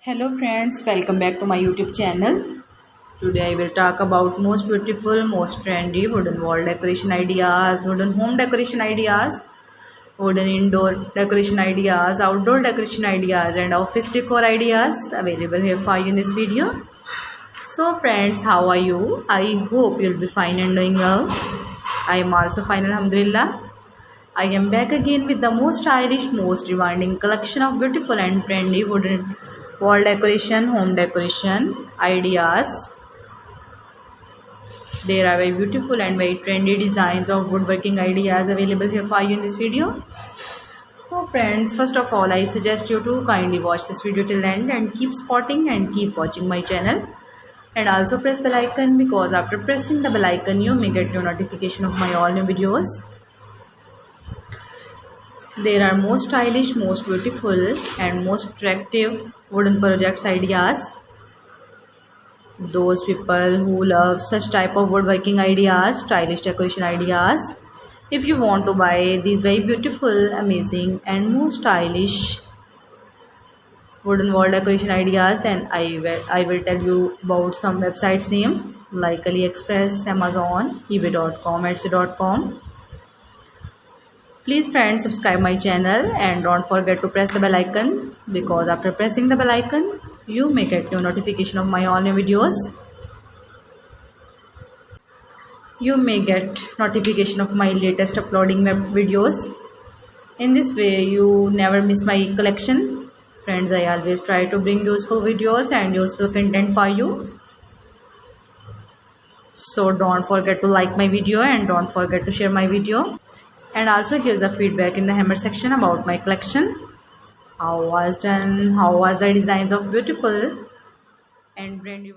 Hello friends, welcome back to my YouTube channel. Today I will talk about most beautiful, most trendy wooden wall decoration ideas, wooden home decoration ideas, wooden indoor decoration ideas, outdoor decoration ideas and office decor ideas available here for you in this video. So friends, how are you? I hope you'll be fine and doing well. I am also fine, alhamdulillah. I am back again with the most stylish, most demanding collection of beautiful and trendy wooden wall decoration, home decoration ideas. There are very beautiful and very trendy designs of woodworking ideas available here for you in this video. So friends, first of all, I suggest you to kindly watch this video till end and keep spotting and keep watching my channel. And also press bell icon, because after pressing the bell icon, you may get your notification of my all new videos. There are most stylish, most beautiful and most attractive wooden projects ideas. Those people who love such type of woodworking ideas, stylish decoration ideas, if you want to buy these very beautiful, amazing and most stylish wooden wall decoration ideas, then I will tell you about some websites name like AliExpress, Amazon, eBay.com, Etsy.com. Please friends, subscribe my channel and don't forget to press the bell icon, because after pressing the bell icon you may get your notification of my all new videos. You may get notification of my latest uploading videos. In this way you never miss my collection. Friends, I always try to bring useful videos and useful content for you. So don't forget to like my video and don't forget to share my video. And also give the feedback in the hammer section about my collection. How was done? How was the designs of beautiful and brand new